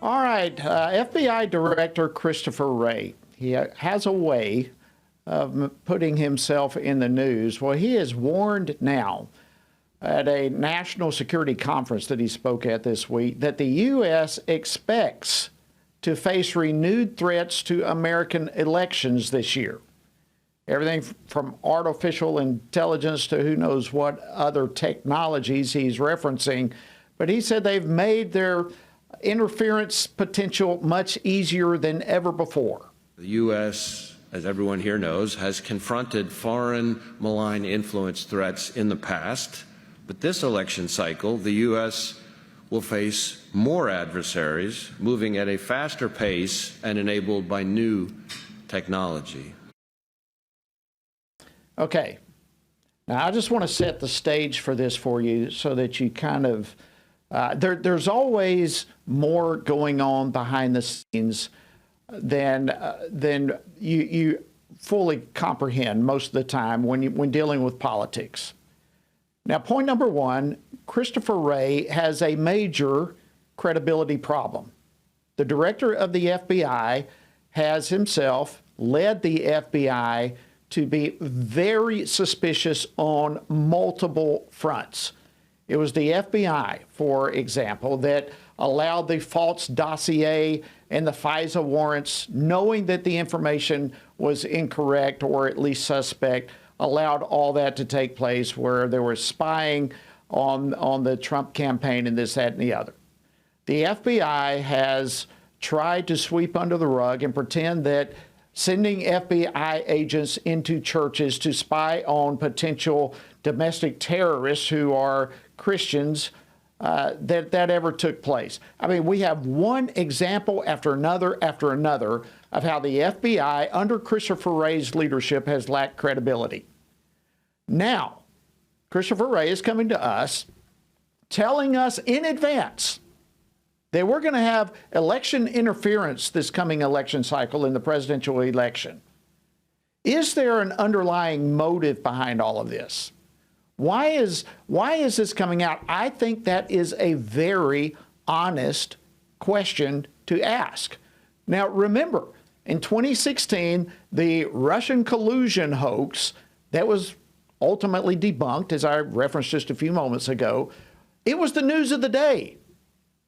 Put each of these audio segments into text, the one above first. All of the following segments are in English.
All right, FBI Director Christopher Wray. He has a way of putting himself in the news. Well, he has warned now at a national security conference that he spoke at this week that the U.S. expects to face renewed threats to American elections this year. Everything from artificial intelligence to who knows what other technologies he's referencing. But he said they've made their interference potential much easier than ever before. The U.S., as everyone here knows, has confronted foreign malign influence threats in the past, but this election cycle, the U.S. will face more adversaries moving at a faster pace and enabled by new technology. Okay. Now, I just want to set the stage for this for you so that you kind of there's always more going on behind the scenes than you fully comprehend most of the time when dealing with politics. Now, point number one, Christopher Wray has a major credibility problem. The director of the FBI has himself led the FBI to be very suspicious on multiple fronts. It was the FBI, for example, that allowed the false dossier and the FISA warrants, knowing that the information was incorrect or at least suspect, allowed all that to take place where there was spying on the Trump campaign and this, that, and the other. The FBI has tried to sweep under the rug and pretend that sending FBI agents into churches to spy on potential domestic terrorists who are Christians, that ever took place. I mean, we have one example after another of how the FBI under Christopher Wray's leadership has lacked credibility. Now, Christopher Wray is coming to us, telling us in advance that we're going to have election interference this coming election cycle in the presidential election. Is there an underlying motive behind all of this? Why is this coming out? I think that is a very honest question to ask. Now, remember, in 2016, the Russian collusion hoax that was ultimately debunked, as I referenced just a few moments ago, it was the news of the day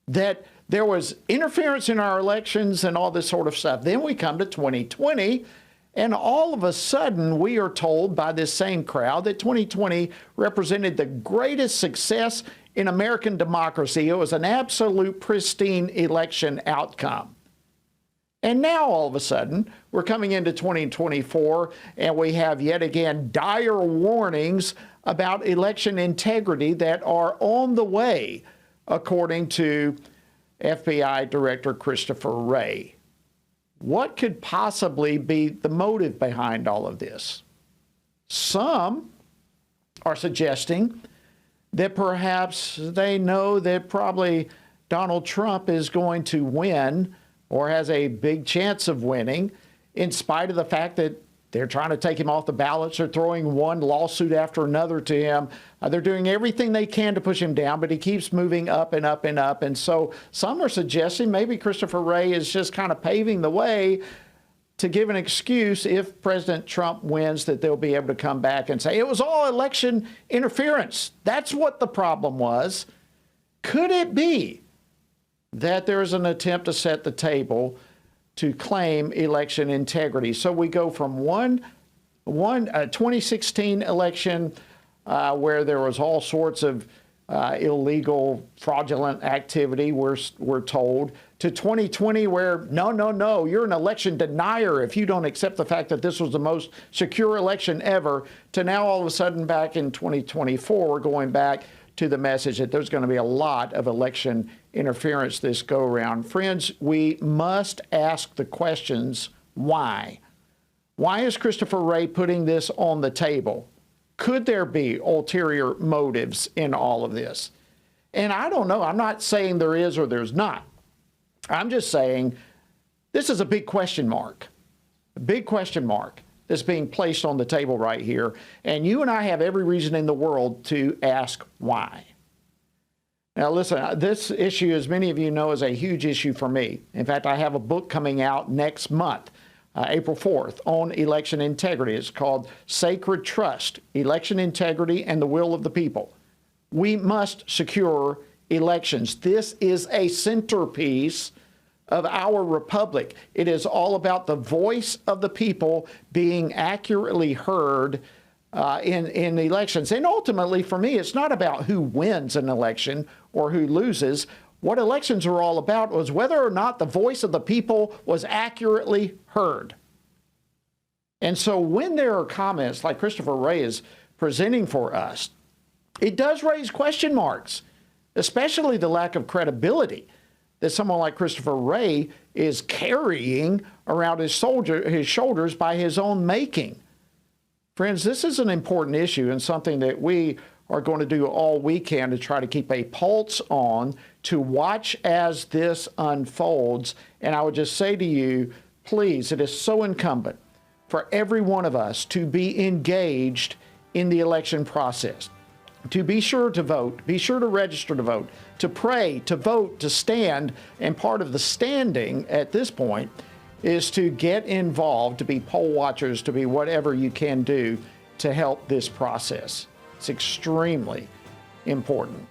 that there was interference in our elections and all this sort of stuff. Then we come to 2020, and all of a sudden we are told by this same crowd that 2020 represented the greatest success in American democracy. It was an absolute pristine election outcome. And now all of a sudden we're coming into 2024 and we have yet again dire warnings about election integrity that are on the way, according to FBI Director Christopher Wray. What could possibly be the motive behind all of this? Some are suggesting that perhaps they know that probably Donald Trump is going to win or has a big chance of winning, in spite of the fact that they're trying to take him off the ballots or throwing one lawsuit after another to him. They're doing everything they can to push him down, but he keeps moving up and up and up. And so some are suggesting maybe Christopher Wray is just kind of paving the way to give an excuse if President Trump wins, that they'll be able to come back and say it was all election interference. That's what the problem was. Could it be that there's an attempt to set the table to claim election integrity? So we go from one 2016 election where there was all sorts of illegal, fraudulent activity, we're told, to 2020 where, no, you're an election denier if you don't accept the fact that this was the most secure election ever, to now all of a sudden back in 2024, we're going back to the message that there's going to be a lot of election interference this go around. Friends, we must ask the questions, why? Why is Christopher Wray putting this on the table? Could there be ulterior motives in all of this? And I don't know. I'm not saying there is or there's not. I'm just saying this is a big question mark. A big question mark that's being placed on the table right here. And you and I have every reason in the world to ask why. Now, listen, this issue, as many of you know, is a huge issue for me. In fact, I have a book coming out next month, April 4th, on election integrity. It's called Sacred Trust, Election Integrity and the Will of the People. We must secure elections. This is a centerpiece of our republic. It is all about the voice of the people being accurately heard in elections. And ultimately, for me, it's not about who wins an election or who loses. What elections are all about was whether or not the voice of the people was accurately heard. And so when there are comments like Christopher Wray is presenting for us, it does raise question marks, especially the lack of credibility that someone like Christopher Wray is carrying around his shoulders by his own making. Friends, this is an important issue and something that we are going to do all we can to try to keep a pulse on, to watch as this unfolds. And I would just say to you, please, it is so incumbent for every one of us to be engaged in the election process, to be sure to vote, be sure to register to vote, to pray, to vote, to stand. And part of the standing at this point is to get involved, to be poll watchers, to be whatever you can do to help this process. It's extremely important.